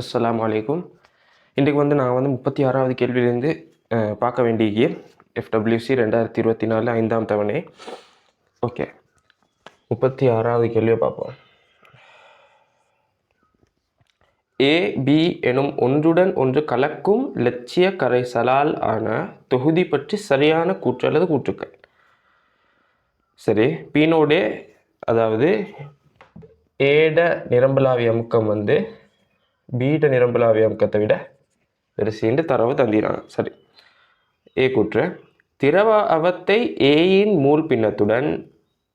அஸ்ஸலாமு அலைக்கும். இன்றைக்கு நான் 36வது கேள்வியிலேருந்து பார்க்க வேண்டிய எஃப்டபிள்யூசி 2024 5ஆம் தவணை. ஓகே, 36வது கேள்வியை பார்ப்போம். ஏ பி எனும் ஒன்றுடன் ஒன்று கலக்கும் இலட்சிய கரைசலால் ஆன தொகுதி பற்றி சரியான கூற்று அல்லது கூற்றுக்கள். சரி, பீனோடே அதாவது ஏட நிரம்பலாவிய அமுக்கம் பீட நிரம்பலாவிய அமுக்கத்தை விட பெருசின்னு தரவு தந்திராங்க. சரி, ஏ கூற்று திரவ அவத்தை ஏயின் மூல் பின்னத்துடன்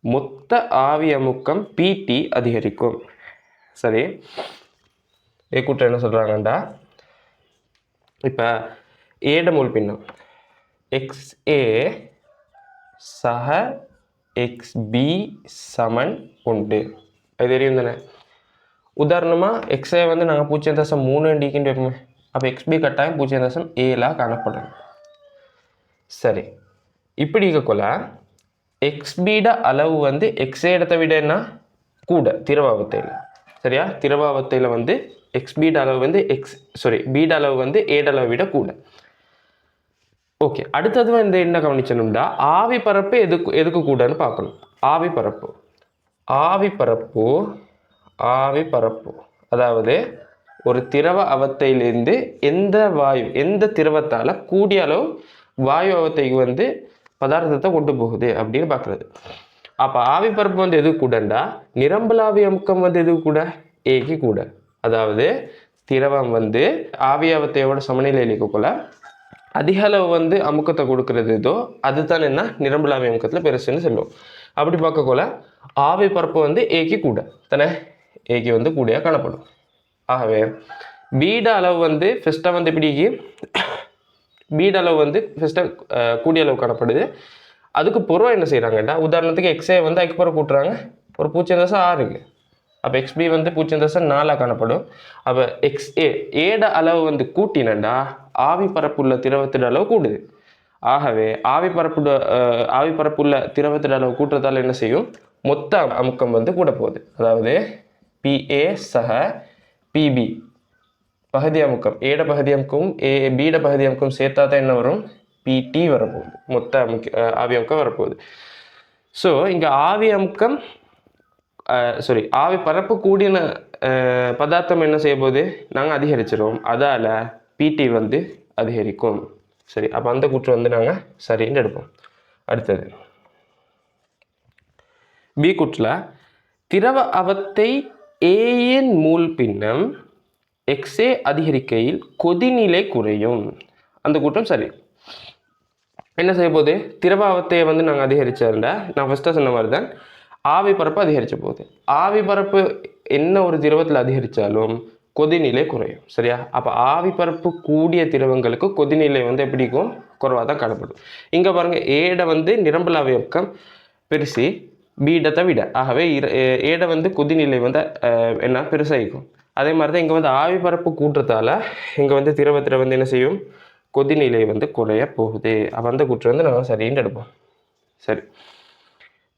மொத்த ஆவி அமுக்கம் பிடி அதிகரிக்கும். சரி, ஏ கூற்று என்ன சொல்கிறாங்கண்டா, இப்போ ஏட மூல் பின்னம் XA சக XB சமன் 1 அது தெரியும் தானே. உதாரணமாக XA நாங்கள் 0.3 டிகின்னு வைப்போம். அப்போ XB கட்டாயம் 0.7 காணப்படும். சரி, இப்படி இருக்கக்குள்ள XBட அளவு XA இடத்தை விட என்ன கூட திரவாவத்தையில். சரியா, திரவாவத்தையில் XBட அளவு பீட அளவு ஏட அளவை விட கூட. ஓகே, அடுத்தது என்ன கவனிச்சணும்டா, ஆவி பரப்பு எதுக்கு கூடன்னு பார்க்கணும். ஆவி பரப்பு அதாவது ஒரு திரவ அவத்தையிலிருந்து எந்த திரவத்தால் கூடிய அளவு வாயு அவத்தைக்கு பதார்த்தத்தை கொண்டு போகுது அப்படின்னு பார்க்குறது. அப்போ ஆவி பரப்பு எது கூடண்டா, நிரம்பலாவி அமுக்கம் எது கூட, ஏக்கு கூட. அதாவது திரவம் ஆவி அவத்தையோட சமநிலையில் இருக்கக்குள்ள அதிக அளவு அமுக்கத்தை கொடுக்கறது ஏதோ அதுதான் என்ன நிரம்பலாவி அமுக்கத்தில் பெருசுன்னு சொல்லுவோம். அப்படி பார்க்கக்குள்ள ஆவி பரப்பு ஏக்கு கூட தானே, ஏக்கு கூடிய காணப்படும். ஆகவே பீட அளவு ஃபஸ்ட்டாக இப்படிக்கு பீட அளவு ஃபஸ்ட்டாக கூடிய அளவு காணப்படுது. அதுக்கு பொருள் என்ன செய்கிறாங்கடா, உதாரணத்துக்கு XA அதுக்கப்புறம் கூட்டுறாங்க ஒரு 0.6. அப்போ XB 0.4 காணப்படும். அப்போ XA ஏட அளவு கூட்டினண்டா ஆவி பரப்புள்ள திரவத்திட அளவு கூடுது. ஆகவே ஆவி பரப்புள்ள திரவத்திட அளவு கூட்டுறதால என்ன செய்யும், மொத்த அமுக்கம் கூட போகுது. அதாவது PA சக PB பகுதி அமுக்கம், ஏட பகுதி அமுக்கம் பீட பகுதி அமுக்கம் சேர்த்தா தான் என்ன வரும், PT வரப்போகுது. மொத்த ஆவி அமுக்கம் வரப்போகுது. ஸோ இங்கே ஆவி பரப்பு கூடின பதார்த்தம் என்ன செய்ய போகுது, நாங்கள் அதிகரிச்சிடும். அதால் PT அதிகரிக்கும். சரி, அப்போ அந்த கூற்று நாங்கள் சரின்னு எடுப்போம். அடுத்தது பி கூற்றில் திரவ அவத்தை ஏயின் மூல் பின்னம் XA அதிகரிக்கையில் கொதிநிலை குறையும். அந்த கூற்றம் சரி. என்ன செய்ய போகுது, திரவ அவத்தையை நாங்கள் அதிகரிச்சிருந்தா நான் ஃபஸ்ட்டாக சொன்ன மாதிரி தான் ஆவி பரப்பு அதிகரிச்ச போகுது. ஆவி பரப்பு என்ன ஒரு திரவத்தில் அதிகரித்தாலும் கொதிநிலை குறையும். சரியா, அப்போ ஆவி பரப்பு கூடிய திரவங்களுக்கு கொதிநிலை எப்படிக்கும் குறைவாக தான் காணப்படும். இங்கே பாருங்கள், ஏட நிரம்பலாவி அமுக்கம் பெருசி பீடத்தை விட. ஆகவே ஏட கொதிநிலை என்ன பெருசாகிக்கும். அதே மாதிரி தான் இங்கே ஆவி பரப்பு கூட்டுறதால இங்கே திரவத்தில் என்ன செய்யும், கொதிநிலை குறைய போகுது. அப்போ அந்த கூற்று நாங்கள் சரின்னு எடுப்போம். சரி,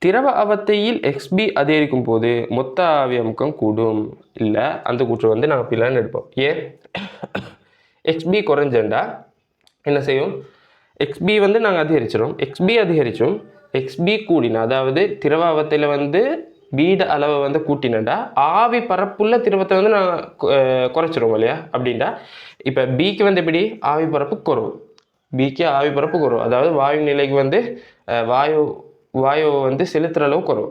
திரவ அவத்தையில் XB அதிகரிக்கும் போது மொத்த ஆவி அமுக்கம் கூடும். இல்லை, அந்த கூற்று நாங்கள் பிள்ளைன்னு எடுப்போம். ஏன் XB குறைஞ்சண்டா என்ன செய்யும், XB நாங்கள் அதிகரிச்சிடும். XB அதிகரிச்சும் XB கூடினா, அதாவது திரவ அவத்தையில் பீட அளவை கூட்டினண்டா ஆவி பரப்புள்ள திரவத்தை நாங்கள் குறைச்சிடுவோம் இல்லையா. அப்படின்டா இப்போ பிக்கு எப்படி ஆவி பரப்பு குறவு, பிக்கு ஆவி பரப்பு குறவு. அதாவது வாயு நிலைக்கு வாயு செலுத்துகிற அளவு குறவு.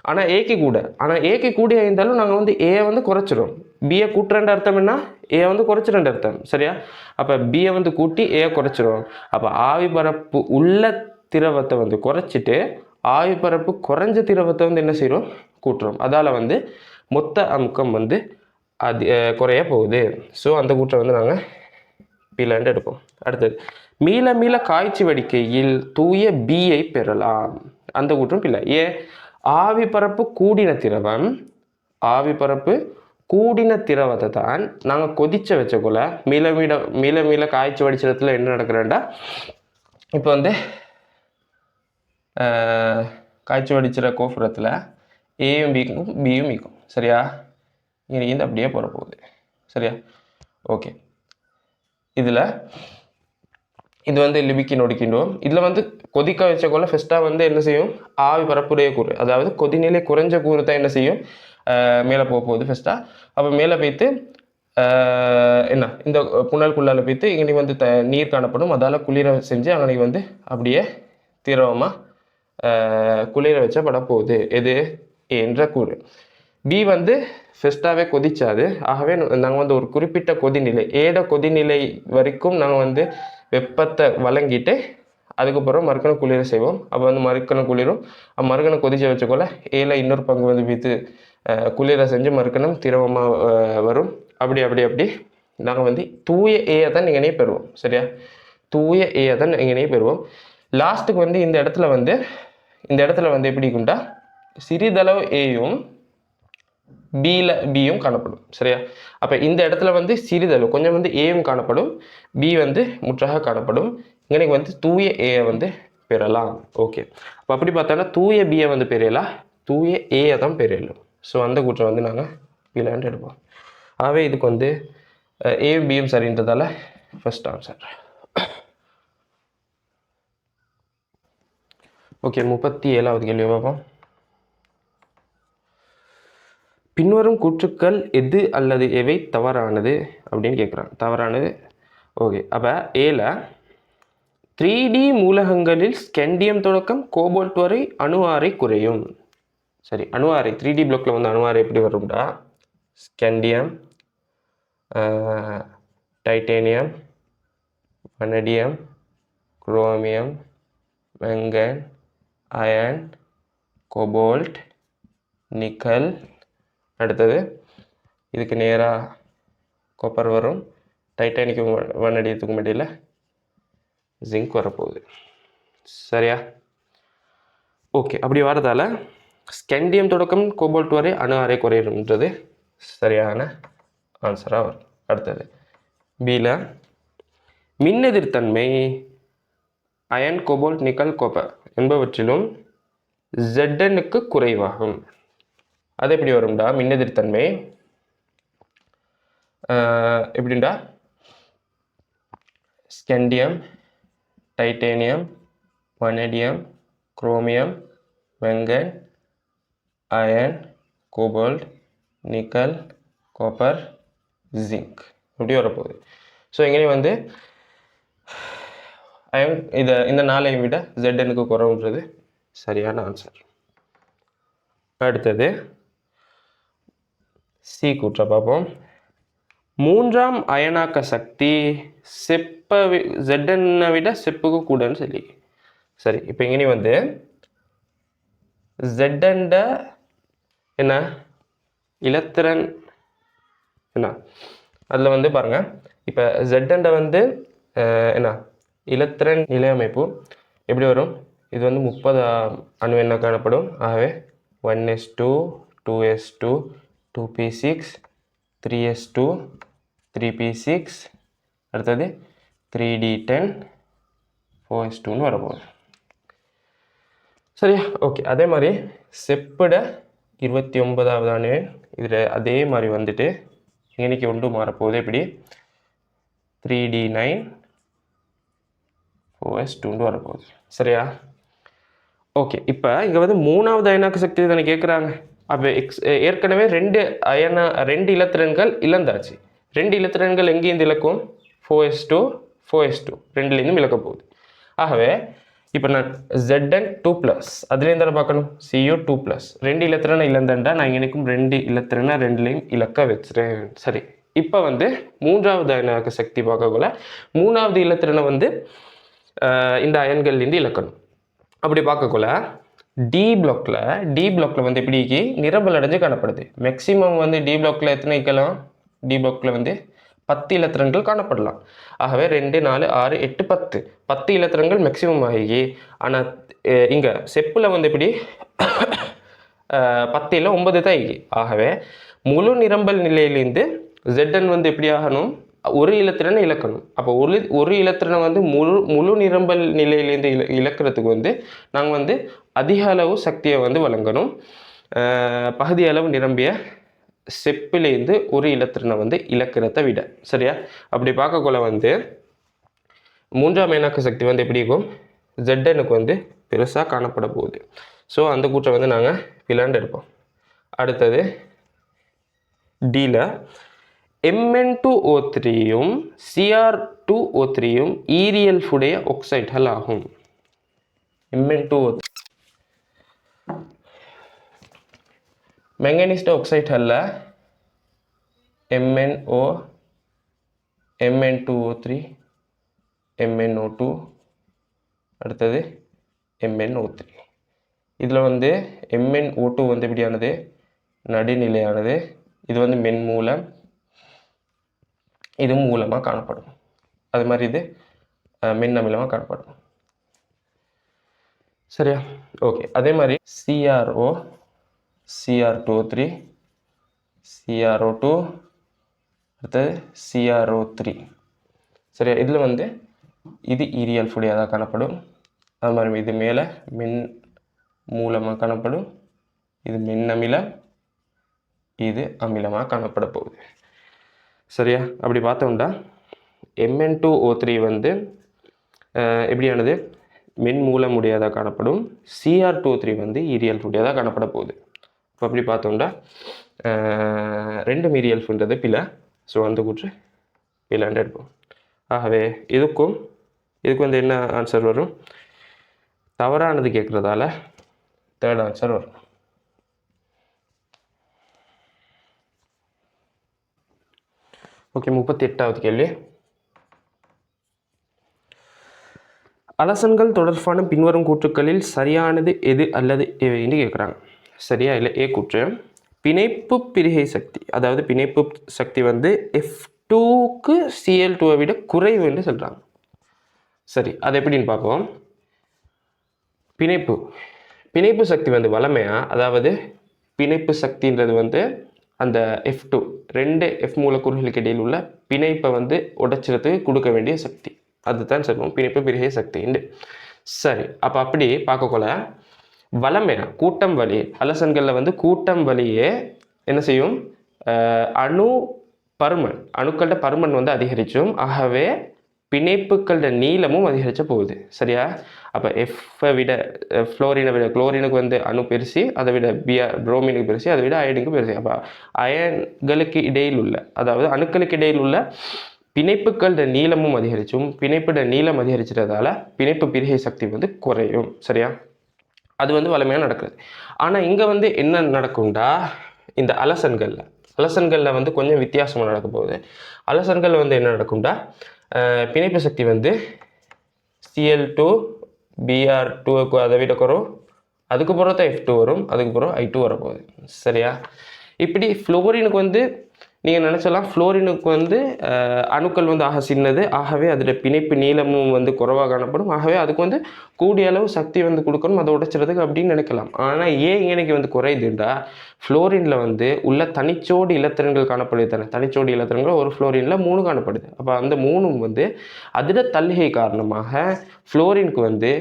ஆனால் ஏக்கு கூட. ஆனால் ஏக்கு கூடிய இருந்தாலும் நாங்கள் ஏ குறைச்சிடும். பியை கூட்டுறன்ற அர்த்தம் என்ன, ஏ குறைச்சிடன்ற அர்த்தம். சரியா, அப்போ பியை கூட்டி ஏ குறைச்சிடும். அப்போ ஆவி பரப்பு உள்ள திரவத்தை குறைச்சிட்டு ஆவி பரப்பு குறைஞ்ச திரவத்தை என்ன செய்கிறோம், கூட்டுறோம். அதால் மொத்த அமுக்கம் குறைய போகுது. ஸோ அந்த கூற்றை நாங்கள் பிள்ளைண்டு எடுப்போம். அடுத்தது மீள மீள காய்ச்சி வடிக்கையில் தூய பியை பெறலாம். அந்த கூற்றும் பிள்ளை. ஆவி பரப்பு கூடின திரவத்தை தான் நாங்கள் கொதிச்ச வச்சக்குள்ள மீள மீள காய்ச்சி வடிச்சத்துல என்ன நடக்கிறேன்டா, இப்போ காய்ச்சி வடிச்சிட கோபுரத்தில் ஏயும் பிக்கும் பியும் மிக்கும். சரியா, இங்கே அப்படியே போகிற போகுது. சரியா? ஓகே, இதில் இது வந்து லிபிக்கின் ஒடுக்கின்றோம். இதில் வந்து கொதிக்க வச்சக்குள்ள ஃபஸ்ட்டாக வந்து என்ன செய்யும், ஆவி பரப்புடைய கூறு, அதாவது கொதிநிலை குறைஞ்ச கூறு தான் என்ன செய்யும், மேலே போக போகுது ஃபஸ்ட்டாக. அப்போ மேலே போய்த்து என்ன இந்த புனலுக்குள்ளால போய்த்து இங்கே வந்து நீர் காணப்படும், அதால் குளிர செஞ்சு அங்கே வந்து அப்படியே தீவிரமாக குளிர வச்ச பட போகுது. எது என்ற கூறு. பி வந்து ஃபஸ்ட்டாகவே கொதிச்சாது. ஆகவே நாங்கள் வந்து ஒரு குறிப்பிட்ட கொதிநிலை ஏட கொதிநிலை வரைக்கும் நாங்கள் வந்து வெப்பத்தை வழங்கிட்டு அதுக்கப்புறம் மறுக்கணும் குளிர செய்வோம். அப்போ வந்து மறுக்கணும் குளிரும், மறுக்கணும் கொதிச்ச வச்சக்கொள்ள ஏல இன்னொரு பங்கு வந்து வீத்து குளிர செஞ்சு மறுக்கணும் திரவமாக வரும். அப்படி நாங்கள் வந்து தூய ஏயை தான் இங்கனே பெறுவோம். சரியா? தூய ஏயை தான் இங்கனே பெறுவோம். லாஸ்ட்டுக்கு வந்து இந்த இடத்துல வந்து எப்படி இருக்குண்டா சிறிதளவு ஏயும் பியும் காணப்படும். சரியா? அப்போ இந்த இடத்துல வந்து சிறிதளவு கொஞ்சம் வந்து ஏயும் காணப்படும், பி வந்து முற்றாக காணப்படும். இங்கே வந்து தூய ஏயை வந்து பெறலாம். ஓகே, அப்போ அப்படி பார்த்தோன்னா தூய பியை வந்து பெறலாம், தூய ஏயை தான் பெறலாம். ஸோ அந்த கூற்றை வந்து நாங்கள் பிளான்ட்டு எடுப்போம். ஆகவே இதுக்கு வந்து ஏயும் பியும் சரின்றதால ஃபர்ஸ்ட் ஆன்சர். ஓகே, 37வது கேள்வி பார்ப்போம். பின்வரும் கூற்றுக்கள் எது அல்லது எவை தவறானது அப்படின்னு கேட்குறாங்க. தவறானது. ஓகே, அப்போ ஏல 3D மூலகங்களில் ஸ்கெண்டியம் தொடக்கம் கோபால்ட் வரை அணு ஆரை குறையும். சரி, அணு ஆரை 3D பிளாக்ல வந்து அணு ஆரை எப்படி வரும்டா scandium, titanium, vanadium, chromium, manganese, iron, cobalt, nickel. அடுத்தது இதுக்கு நேராக காப்பர் வரும், டைட்டானிக்கும் வனடியத்துக்கும் இடையில் ஜிங்க் வரப்போகுது. சரியா? ஓகே, அப்படி வரதால ஸ்கெண்டியம் தொடக்கம் கோபால்ட் வரை அணு அறை குறையும்ன்றது சரியான ஆன்சராக வரும். அடுத்தது பியில் மின்னெதிர்த்தன்மை அயன், கோபால்ட், நிக்கல், காப்பர் என்பவற்றிலும் ZNக்கு குறைவாகும். அது எப்படி வரும்டா மின்னெதிர்த்தன்மை எப்படின்டா scandium, titanium, vanadium, chromium, manganese, iron, cobalt, nickel, copper, zinc இப்படி வரப்போகுது. ஸோ இங்கே வந்து அயன் இந்த நாளையும் விட ZNக்கு குறைவுன்றது சரியான ஆன்சர். அடுத்தது சி கூற்றை பார்ப்போம். மூன்றாம் அயனாக்க சக்தி ZNனை விட செப்புக்கு கூடன்னு சொல்லி. சரி, இப்போ இங்கே வந்து ZN என்ன இலத்திரன் என்ன அதில் வந்து பாருங்கள், இப்போ ZN வந்து என்ன இலத்திரன் நிலையமைப்பு எப்படி வரும், இது வந்து 30 அணு என்ன காணப்படும். ஆகவே 1s2 2s2 2p6 3s2 3p6 அடுத்தது 3d10 4s2ன்னு வரப்போகுது. சரியா? ஓகே, அதே மாதிரி செப்பட 29வது அணு இதில் அதே மாதிரி வந்துட்டு இன்னைக்கு ஒன்று மாறப்போகுது. எப்படி 3d9 4s2ன்னு வரப்போகுது. சரியா? ஓகே, இப்போ இங்கே வந்து மூணாவது அயனாக்க சக்தி தானே கேட்குறாங்க. அப்போ ஏற்கனவே 2 இலத்திரன்கள் இழந்தாச்சு. 2 இலத்திரன்கள் எங்கேருந்து இழக்கும், 4s2 4s2 ரெண்டுலேருந்தும் இழக்க போகுது. ஆகவே இப்போ நான் Zn2+, அதுலேருந்து தானே பார்க்கணும், Cu2+. 2 இலத்திரனை இழந்தேன்டா நான் எனக்கும் 2 இலத்திரனை ரெண்டுலேயும் இழக்க வச்சுறேன். சரி, இப்போ வந்து மூன்றாவது அயனாக்க சக்தி பார்க்கக்குள்ள மூணாவது இலத்திரனை வந்து இந்த அயன்கள்லேருந்து இழக்கணும். அப்படி பார்க்கக்குள்ள டி பிளாக்ல வந்து எப்படி நிரம்பல் அடைஞ்சு காணப்படுது. மேக்சிமம் வந்து டி பிளாக்ல எத்தனை இருக்கலாம், டி பிளாக்ல வந்து 10 இலத்திரன்கள் காணப்படலாம். ஆகவே 2 4 6 8 10 இலத்திரன்கள் மேக்சிமம் ஆகி, ஆனால் இங்கே செப்பில் வந்து எப்படி 10 இல்லை 9 தான் ஆகி. ஆகவே முழு நிரம்பல் நிலையிலேருந்து Zn வந்து எப்படி ஆகணும், ஒரு இலத்திரனை இழக்கணும். அப்போ ஒரு இலத்திரனை வந்து முழு நிரம்பல் நிலையிலேருந்து இழக்கிறதுக்கு வந்து நாங்கள் வந்து அதிக அளவு சக்தியை வந்து வழங்கணும். பகுதி அளவு நிரம்பிய செப்பிலேருந்து ஒரு இலத்திரனை வந்து இலக்கிறத விட. சரியா? அப்படி பார்க்கக்குள்ள வந்து மூன்றாம் மேனாக்கு சக்தி வந்து எப்படி இருக்கும்? Znக்கு வந்து பெருசாக காணப்பட போகுது. ஸோ அந்த கூற்றை வந்து நாங்கள் பிளாண்டு இருப்போம். அடுத்தது டியில் Mn2O3யும் Cr2O3யும் ஈரியல்ஃபுடைய ஆக்சைடுகள் ஆகும். Mn2O3 மெங்கனீஸ்டு ஆக்சைடுகளில் MnO, Mn2O3, MnO2, அடுத்தது MnO3. இதில் வந்து MnO2 வந்து எப்படியானது? நடுநிலையானது. இது வந்து மென்மூலம், இது மூலமாக காணப்படும். அது மாதிரி இது மின் அமிலமாக காணப்படும். சரியா? ஓகே. அதே மாதிரி CrO, Cr2O3, CrO2, அடுத்தது CrO3. சரியா? இதில் வந்து இது ஈரியல்ஃபுடையாக தான் காணப்படும். அது மாதிரி இது மேலே மின் மூலமாக காணப்படும். இது மின் அமிலம், இது அமிலமாக காணப்பட போகுது. சரியா? அப்படி பார்த்தோம்னா Mn2O3 வந்து எப்படியானது? மின் மூலம் உடையதாக காணப்படும். Cr2O3 வந்து ஈரியல்ஃபுடையதாக காணப்பட போகுது. இப்போ அப்படி பார்த்தோம்னா ரெண்டும் ஈரியல்ஃபுன்றது பிழை. ஸோ அந்த கூற்று பிழைன்னு எடுப்போம். ஆகவே இதுக்கு வந்து என்ன ஆன்சர் வரும்? தவறானது கேட்குறதால தேர்ட் ஆன்சர் வரும். ஓகே. 38வது கேள்வி. அலசன்கள் தொடர்பான பின்வரும் கூற்றுக்களில் சரியானது எது அல்லது எவைன்னு கேட்குறாங்க. சரியா? இல்லை ஏ கூற்று பிணைப்பு பிரிகை சக்தி, அதாவது பிணைப்பு சக்தி வந்து F2க்கு Cl2வை விட குறைவு என்று சொல்கிறாங்க. சரி, அது எப்படின்னு பார்ப்போம். பிணைப்பு சக்தி வந்து வளமையா, அதாவது பிணைப்பு சக்தின்றது வந்து அந்த F2 ரெண்டு F மூலக்கூறுகளுக்கு இடையில் உள்ள பிணைப்பை வந்து உடைச்சிறதுக்கு கொடுக்க வேண்டிய சக்தி, அதுதான் சொல்லுவோம் பிணைப்பு பிரிகை சக்தின்னு. சரி, அப்போ அப்படி பார்க்கக்குள்ள வளமையா கூட்டம் வழி அலசன்களில் வந்து கூட்டம் வழியே என்ன செய்யும்? அணுக்களோட பருமன் வந்து அதிகரிச்சும், ஆகவே பிணைப்புகளோட நீளமும் அதிகரிச்ச போகுது. சரியா? அப்போ எஃப்பை விட ஃப்ளோரினை விட குளோரினுக்கு வந்து அணு பெருசி, அதை விட புரோமினுக்கு பெருசி, அதை விட அயனுக்கு பெருசி. அப்போ அயன்களுக்கு இடையில் உள்ள, அதாவது அணுக்களுக்கு இடையில் உள்ள பிணைப்புகளோட நீளமும் அதிகரிச்சும், பிணைப்போட நீளம் அதிகரிச்சதால பிணைப்பு பிரிகை சக்தி வந்து குறையும். சரியா? அது வந்து வலிமையாக நடக்குது. ஆனால் இங்கே வந்து என்ன நடக்கும்டா, இந்த அலசன்களில் வந்து கொஞ்சம் வித்தியாசமாக நடக்க போகுது. அலசன்களில் வந்து என்ன நடக்கும்டா, பிணைப்பு சக்தி வந்து Cl2 Br2க்கு அதை விட குறையும், அதுக்கு பிறகு தான் F2 வரும், அதுக்கு பிறகு I2 வரப்போகுது. சரியா? இப்படி ஃப்ளோரினுக்கு வந்து நீங்கள் நினச்சலாம், ஃப்ளோரினுக்கு வந்து அணுக்கள் வந்து ஆக சின்னது, ஆகவே அதில் பிணைப்பு நீளமும் வந்து குறைவாக காணப்படும், ஆகவே அதுக்கு வந்து கூடிய அளவு சக்தி வந்து கொடுக்கணும் அதை உடைச்சிறதுக்கு அப்படின்னு நினைக்கலாம். ஆனால் ஏன் இன்னைக்கு வந்து குறையுதுண்டா, ஃப்ளோரினில் வந்து உள்ள தனிச்சோடி இலத்திரன்கள் காணப்படுது தானே. தனிச்சோடி இலத்திரன்கள் ஒரு ஃப்ளோரினில் 3 காணப்படுது. அப்போ அந்த 3ம் வந்து அதில் தள்ளிகை காரணமாக ஃப்ளோரினுக்கு வந்து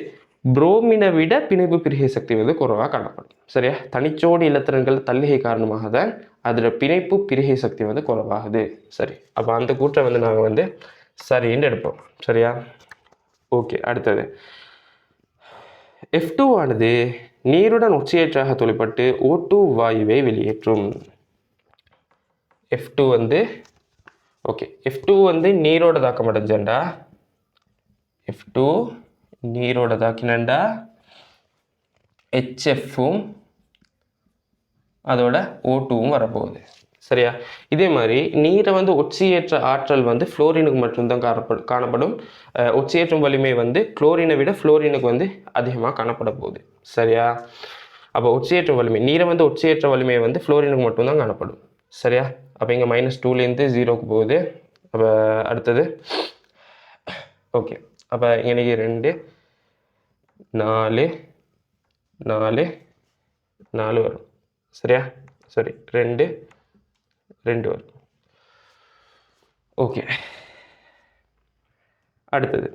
புரோமினை விட பிணைப்பு பிரிகை சக்தி வந்து குறைவாக காணப்படும். சரியா? தனிச்சோடி இலத்திரன்கள் தள்ளிகை காரணமாக தான் அதில் பிணைப்பு பிரிகை சக்தி வந்து குறைவாகுது. சரி, அப்போ அந்த கூற்றை வந்து நாங்கள் வந்து சரின்னு எடுப்போம். சரியா? ஓகே. அடுத்தது F2 ஆனது நீருடன் ஒட்சியேற்றாக தொழிற்பட்டு O2 வாயுவை வெளியேற்றும். F2 வந்து ஓகே, F2 வந்து நீரோட தாக்கம் அடைஞ்சண்டா, F2 நீரோட தாக்கினண்டா HFும் அதோட O2வும் வரப்போகுது. சரியா? இதே மாதிரி நீரை வந்து ஒட்சியேற்ற ஆற்றல் வந்து ஃப்ளோரினுக்கு மட்டும்தான் காணப்படும். ஒட்சியேற்றும் வலிமை வந்து குளோரினை விட ஃப்ளோரினுக்கு வந்து அதிகமாக காணப்பட போகுது. சரியா? அப்போ ஒட்சியேற்ற வலிமை, நீரை வந்து ஒட்சியேற்ற வலிமை வந்து ஃப்ளோரினுக்கு மட்டும்தான் காணப்படும். சரியா? அப்போ இங்கே -2லேருந்து 0க்கு போகுது. அப்போ அடுத்தது ஓகே, அப்போ இன்னைக்கு 2 4 4 4 வரும். சரியா? சரி, 2 2 வரும். ஓகே. அடுத்தது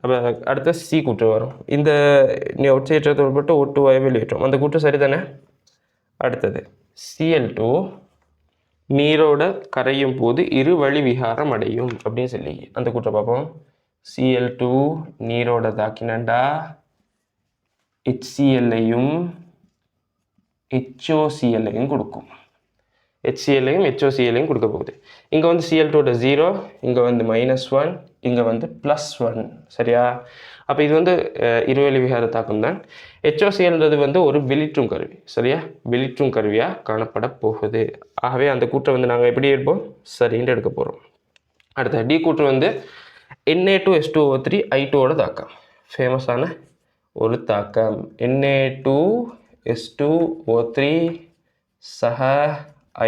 அப்போ அடுத்த சி கூற்று வரும். இந்த ஒட்சியேற்றத்தை O2 வாயுவை வெளியேற்றும், அந்த கூற்று சரிதானே? அடுத்தது Cl2 நீரோட கரையும் போது இருவழி விகாரம் அடையும் அப்படின்னு சொல்லி அந்த கூற்றை பார்ப்போம். Cl2 நீரோட தாக்கினண்டா HClஐயும் HOClஐயும் கொடுக்கும். HClஐயும் HOClஐயும் கொடுக்க போகுது. இங்கே வந்து Cl2 0, இங்கே வந்து -1, இங்கே வந்து +1. சரியா? அப்போ இது வந்து இருவழி விகார தாக்கம் தான். HOClன்றது வந்து ஒரு வெளிற்றும் கருவி. சரியா? வெளிற்றும் கருவியாக காணப்பட போகுது. ஆகவே அந்த கூற்றை வந்து நாங்கள் எப்படி எடுப்போம்? சரின்னு எடுக்க போகிறோம். அடுத்த டி கூற்று வந்து Na2H2O3 I2ஓட தாக்கம். ஃபேமஸான ஒரு தாக்கம். Na2H2O3 சக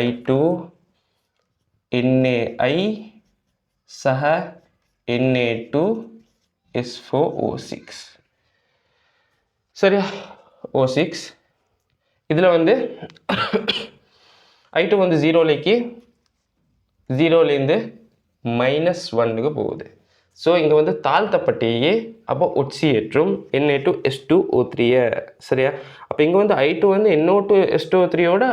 I2 NaI சக Na2S4O6. சரியா? O6 இதில் வந்து I2 வந்து 0லேருந்து -1க்கு போகுது. ஸோ இங்கே வந்து தாழ்த்தப்பட்டேயே அப்போ ஒட்சியேற்றும் Na2H2O3. சரியா? அப்போ இங்கே வந்து I2 வந்து NO2H2O3யோட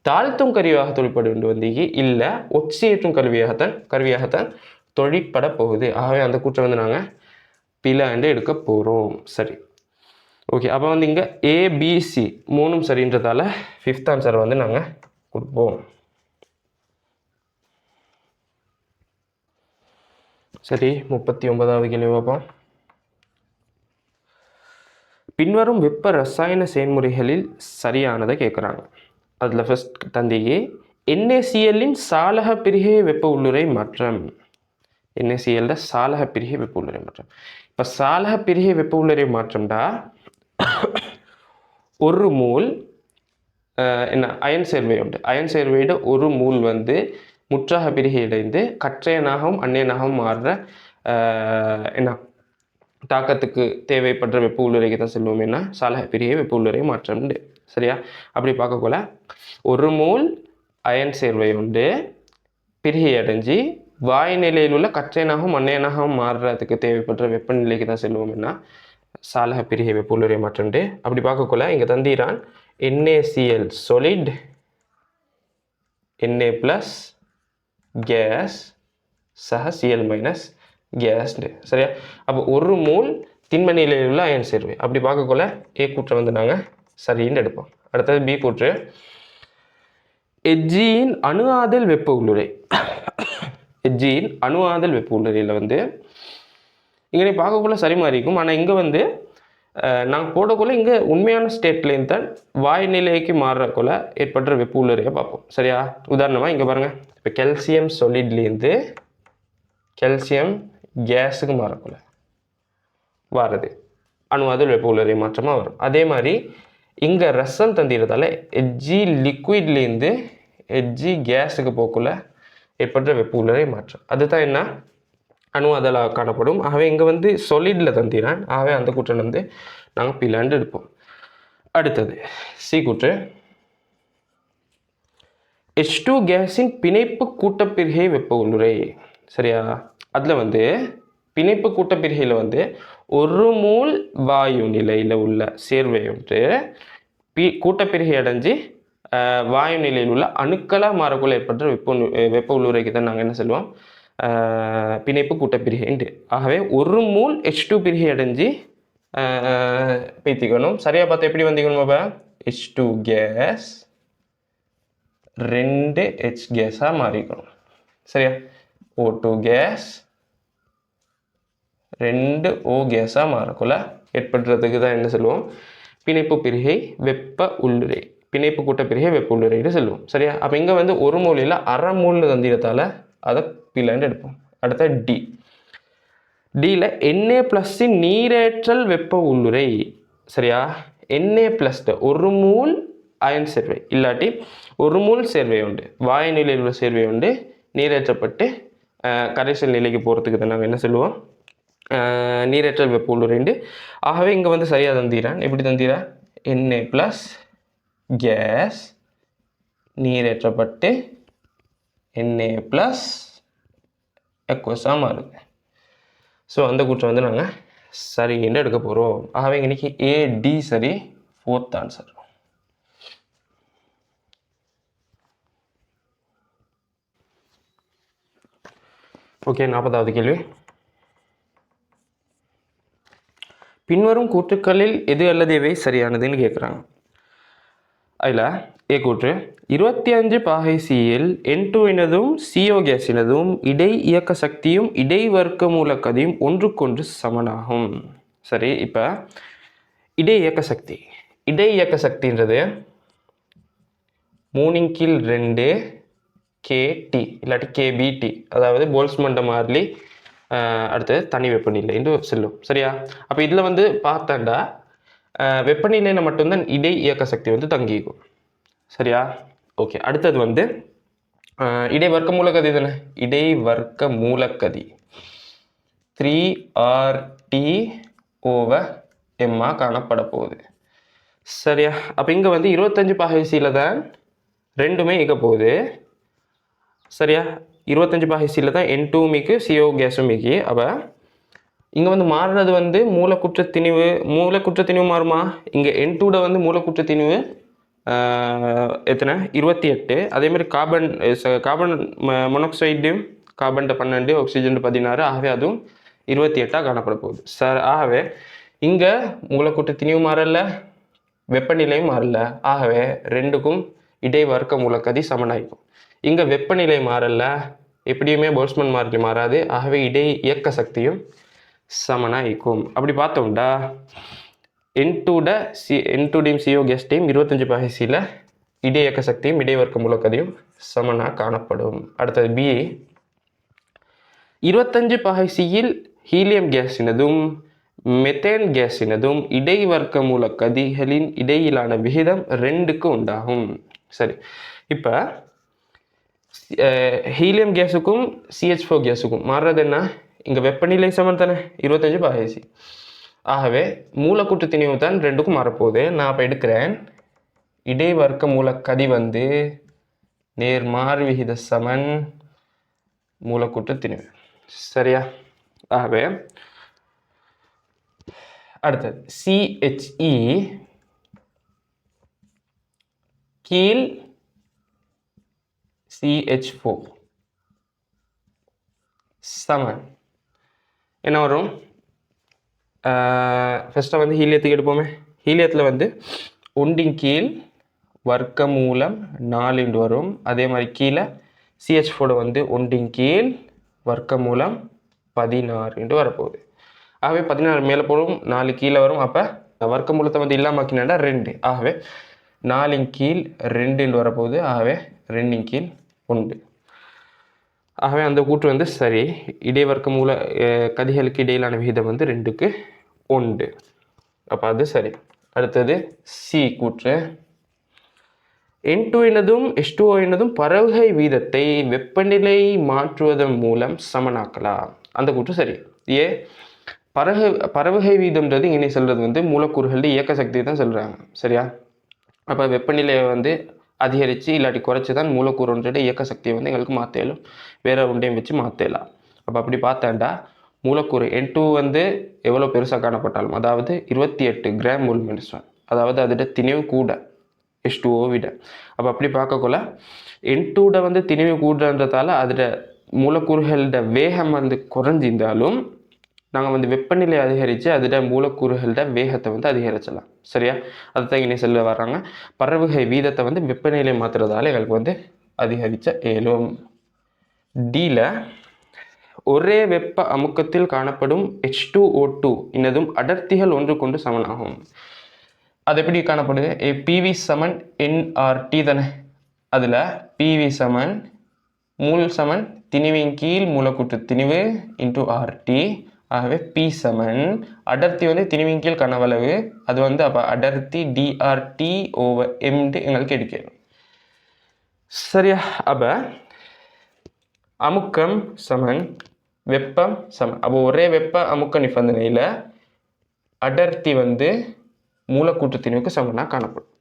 தாழ்த்தும் கருவியாக தொழிற்பட வந்து இல்லை, ஒட்சியேற்றும் கருவியாகத்தான் தொழிற்பட போகுது. ஆகவே அந்த கூற்றை வந்து நாங்கள் பிலாண்டு எடுக்க போகிறோம். சரி, ஓகே. அப்போ வந்து இங்கே ABC 3ம் சரின்றதால 5th ஆன்சரை வந்து நாங்கள் கொடுப்போம். சரி, 39வது கேள்வி பார்ப்போம். பின்வரும் வெப்ப ரசாயன செயல்முறைகளில் சரியானதை கேட்குறாங்க. அதில் ஃபர்ஸ்ட் தந்திகை NaClஇன் சாலக பிரிகை வெப்ப உள்ளுறை மாற்றம். NaCl சாலக பிரிகை வெப்ப உள்ளுறை மாற்றம். இப்போ சாலக பிரிகை வெப்ப உள்ளுறை மாற்றம்டா ஒரு மூல் என்ன அயன் சேர்வை உண்டு. அயன் சேர்வையோட ஒரு மூல் வந்து முற்றாக பிரிகை அடைந்து கற்றையனாகவும் அந்நியனாகவும் மாறுற என்ன தாக்கத்துக்கு தேவைப்படுற வெப்ப உள்ளுரைக்கு தான் சொல்லுவோம். என்ன சாலக பிரிகை வெப்ப உள்ளுரை மாற்றம் உண்டு. சரியா? அப்படி பார்க்கக்குள்ள ஒரு மூல் அயன் சேர்வை உண்டு பிரிகை அடைஞ்சு வாயு நிலையில் உள்ள கற்றையனாகவும் அந்நியனாகவும் மாறுறதுக்கு தேவைப்படுற வெப்பநிலைக்கு தான் சொல்லுவோம். என்ன சாலக பிரிகை வெப்ப உள்ளுரை மாற்றம் உண்டு. அப்படி பார்க்கக்குள்ள இங்கே தந்திரான் NaCl solid, Na plus gas சக Cl மைனஸ் கேஸ்டு. சரியா? அப்போ ஒரு மூல் திண்ம நிலையில் உள்ள அயன் சேர்வை. அப்படி பார்க்கக்குள்ள ஏ கூற்றை வந்து நாங்கள் சரின்னு எடுப்போம். அடுத்தது பி கூற்று எஜ்ஜியின் அணு ஆதல் வெப்ப உள்ளுரை. எஜ்ஜியின் அணு ஆதல் வெப்ப உள்ளுரையில் வந்து இங்கே பார்க்கக்குள்ள சரி மாதிரி இருக்கும். ஆனால் இங்கே வந்து நாங்கள் போடக்குள்ள இங்கே உண்மையான ஸ்டேட்லேருந்து தான் வாயு நிலைக்கு மாறுறக்குள்ள ஏற்படுற வெப்ப உள்ளுரையை பார்ப்போம். சரியா? உதாரணமாக இங்கே பாருங்கள், இப்போ கால்சியம் சொலிட்லேருந்து கால்சியம் கேஸுக்கு மாறக்குள்ள வாரது அணுவாதல் வெப்ப உள்ளுரை மாற்றமாக வரும். அதே மாதிரி இங்கே ரசம் தந்திரத்தால் எஜ்ஜி லிக்விட்லேருந்து எஜ்ஜி கேஸுக்கு போக்குள்ள ஏற்படுற வெப்ப உள்ளுரை மாற்றம் அதுதான் என்ன அணுவாதலாக காணப்படும். ஆகவே இங்கே வந்து சொலிடில் தந்திரான். ஆகவே அந்த கூற்றை வந்து நாங்கள் பிலாண்டு எடுப்போம். அடுத்தது சி கூற்று H2 கேஸின் பிணைப்பு கூட்டப்பிரிகை வெப்ப உள்ளுரை. சரியா? அதில் வந்து பிணைப்பு கூட்டப்பிரிகையில் வந்து ஒரு மூல் வாயு நிலையில் உள்ள சேர்வை ஒன்று கூட்டப்பிரிகை அடைஞ்சு வாயு நிலையில் உள்ள அணுக்களாக மாறக்குள்ள ஏற்பட்ட வெப்ப உள்ளுரைக்கு தான் நாங்கள் என்ன சொல்லுவோம்? பிணைப்பு கூட்டப்பிரிகை. ஆகவே ஒரு மூல் H2 பிரிகை அடைஞ்சு பேத்திக்கணும். சரியாக பார்த்து எப்படி வந்திக்கணும்? அப்போ H2 கேஸ் 2 H கேஸாக மாறிக்கணும். சரியா? O2 கேஸ் 2 O கேஸாக மாறக்குள்ள ஏற்படுறதுக்கு தான் என்ன சொல்லுவோம்? பிணைப்பு பிரிகை வெப்ப உள்ளுரை, பிணைப்பு கூட்டப்பிரிகை வெப்ப உள்ளுரைன்னு சொல்லுவோம். சரியா? அப்போ இங்கே வந்து ஒரு மூலையில் அரை மூல் தந்திரத்தால் அதை பிலாண்டு எடுப்போம். அடுத்த டி. டியில் Na+ நீரேற்றல் வெப்ப உள்ளுரை. சரியா? Na+ ஒரு மூல் அயன் சேர்வை இல்லாட்டி ஒரு மூல் சேர்வை உண்டு, வாயு நிலையில் உள்ள சேர்வை உண்டு நீரேற்றப்பட்டு கரைசல் நிலைக்கு போகிறதுக்கு தான் நாங்கள் என்ன சொல்லுவோம்? நீரேற்றல் வெப்ப உள்ளுரைண்டு. ஆகவே இங்கே வந்து சரியாக தந்திரான். எப்படி தந்திரா? Na+ கேஸ் நீரேற்றப்பட்டு Na+ எக்வஸாக மாறுது. ஸோ அந்த கூற்றை வந்து நாங்கள் சரின்னு எடுக்க போகிறோம். ஆகவே இன்னைக்கு AD சரி, 4th ஆன்சர். ஓகே, 40வது கேள்வி. பின்வரும் கூற்றுக்களில் எது அல்லது எவை சரியானதுன்னு கேட்குறாங்க. அதில் ஏ கூற்று, 25 பாகை சியில் N2 இனதும் CO கேஸினதும் இடை இயக்க சக்தியும் இடை வர்க்க மூலக்கதியும் ஒன்றுக்கொன்று சமனாகும். சரி, இப்போ இடை இயக்க சக்தின்றது 3/2 KT இல்லாட்டி KBT, அதாவது போல்ட்ஸ்மேன் மாறிலி அடுத்தது தனி வெப்பநிலை என்று செல்லும். சரியா? அப்போ இதில் வந்து பார்த்தாண்டா வெப்பநிலையில் மட்டும்தான் இடை இயக்க சக்தி வந்து தங்கிக்கும். சரியா? ஓகே, அடுத்தது வந்து இடை வர்க்க மூலக்கதி தானே, இடை வர்க்க மூலக்கதி 3RT/m காணப்பட போகுது. சரியா? அப்போ இங்கே வந்து 25 பாகை சியில் தான் ரெண்டுமே இயக்க போகுது. சரியா? 25 பாகை சியில் தான் N2 மிக்கு CO கேஸும் மிக்கி. அப்போ இங்கே வந்து மாறுறது வந்து மூலக்குற்ற திணிவு மாறுமா? இங்கே N2 வந்து மூலக்குற்ற திணிவு எத்தனை 28. அதேமாதிரி கார்பன் மொனாக்சைடு கார்பன் 12 ஆக்சிஜன் 16, ஆகவே அதுவும் 28 காணப்பட போகுது. சார், ஆகவே இங்கே மூலக்கூற்று திணிவு மாறல, வெப்பநிலையும் மாறல, ஆகவே ரெண்டுக்கும் இடை வர்க்க மூலக்கதி சமனாயிருக்கும். இங்கே வெப்பநிலை மாறல, எப்படியுமே போல்ட்ஸ்மேன் மாறிலி மாறாது, ஆகவே இடை இயக்க சக்தியும் சமனாயிருக்கும். அப்படி பார்த்தோம்டா N2டையும் CO கேஸ்டையும் 25 பாகை சியில் இடை இயக்க சக்தியும் இடை வர்க்க மூலக்கதியும் சமனாக காணப்படும். அடுத்தது பி, 25 பாகை சியில் ஹீலியம் கேஸினதும் மெத்தேன் கேஸினதும் இடை வர்க்க மூலக்கதிகளின் இடையிலான விகிதம் 2க்கு உண்டாகும். சரி, இப்போ ஹீலியம் கேஸுக்கும் CH4 கேஸுக்கும் மாறுறது என்ன? இங்கே வெப்பநிலை சமன் தானே 25 பாகை சி, ஆகவே மூலக்கூற்று திணிவு தான் ரெண்டுக்கும் மாறப்போகுது. நான் இப்போ எடுக்கிறேன் இடை வர்க்க மூலக்கதி வந்து நேர்மாறு விகித சமன் மூலக்கூற்று திணிவு. சரியா? ஆகவே அடுத்தது CHE கீழ் CH4 சமன் என்ன வரும்? ஃபஸ்ட்டாக வந்து ஹீலியத்துக்கு எடுப்போமே. ஹீலியத்தில் வந்து 1/கீழ் வர்க்க மூலம் 4 வரும். அதே மாதிரி கீழே CH4 வந்து 1/கீழ் வர்க்க மூலம் 16 வரப்போகுது. ஆகவே 16 மேலே போடும், 4 கீழே வரும். அப்போ வர்க்க மூலத்தை வந்து இல்லாமக்கினா 2, ஆகவே 4/கீழ் 2 வரப்போகுது. ஆகவே 2/கீழ் 1. ஆகவே அந்த கூற்று வந்து சரி. இடை வர்க்க மூல கதிகளுக்கு இடையிலான விகிதம் வந்து 2க்கு 1. அப்போ அது சரி. அடுத்தது சி கூற்று, N2 இனதும் H2O இனதும் பரவுகை வீதத்தை வெப்பநிலை மாற்றுவதன் மூலம் சமனாக்கலாம். அந்த கூற்று சரி. பரவுகை வீதம்ன்றது இங்கே சொல்கிறது வந்து மூலக்கூறுகளில் இயக்க சக்தி தான் சொல்கிறாங்க. சரியா? அப்போ வெப்பநிலையை வந்து அதிகரித்து இல்லாட்டி குறைச்சி தான் மூலக்கூறு ஒன்றைய இயக்க சக்தியை வந்து எங்களுக்கு மாற்றலும், வேற ஒன்றையும் வச்சு மாற்றலாம். அப்போ அப்படி பார்த்தாண்டா மூலக்கூறு N2 வந்து எவ்வளோ பெருசாக காணப்பட்டாலும், அதாவது 28 கிராம் மோல்/s, அதாவது அதோட திணிவு கூட H2O விட. அப்போ அப்படி பார்க்கக்குள்ள N2 வந்து திணிவு கூடுறதால அதோட மூலக்கூறுகளோட வேகம் வந்து குறைஞ்சிருந்தாலும் நாங்கள் வந்து வெப்பநிலை அதிகரித்து அதோட மூலக்கூறுகளோட வேகத்தை வந்து அதிகரிச்சலாம். சரியா? அதுதான் இங்கே சொல்ல வர்றாங்க. பரவுகை வீதத்தை வந்து வெப்பநிலை மாற்றுறதால எங்களுக்கு வந்து அதிகரித்த இயலும். டியில் ஒரே வெப்ப அமுக்கத்தில் காணப்படும் H2O2 இனதும் அடர்த்திகள் ஒன்றுக்கொண்டு சமனாகும். அது எப்படி காணப்படுது? PV = nRT தானே. அதில் PV = மூல் சமன் திணிவின் கீழ் மூலக்கூற்று திணிவு × RT. ஆகவே P = அடர்த்தி வந்து திணிவின் கீழ் கனவளவு, அது வந்து அப்போ அடர்த்தி dRT/m எங்களுக்கு எடுக்கணும். சரியா? அப்போ அமுக்கம் சமன் வெப்பம் சமன். அப்போ ஒரே வெப்ப அமுக்க நிபந்தனையில் அடர்த்தி வந்து மூலக்கூற்று திணிவுக்கு சமனாக காணப்படும்.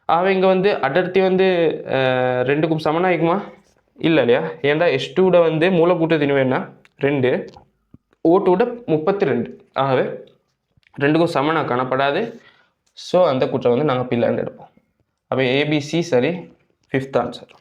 ஆகவே இங்கே வந்து அடர்த்தி வந்து 2க்கும் சமனாகுமா? இல்லை இல்லையா? ஏன்டா H2 வந்து மூலக்கூற்று திணிவு என்ன 2, O2 32, ஆகவே 2க்கும் சமனாக காணப்படாது. ஸோ அந்த கூற்றை வந்து நாங்கள் பிள்ளைன்னு எடுப்போம். அப்போ ABC சரி, 5th ஆன்சர்.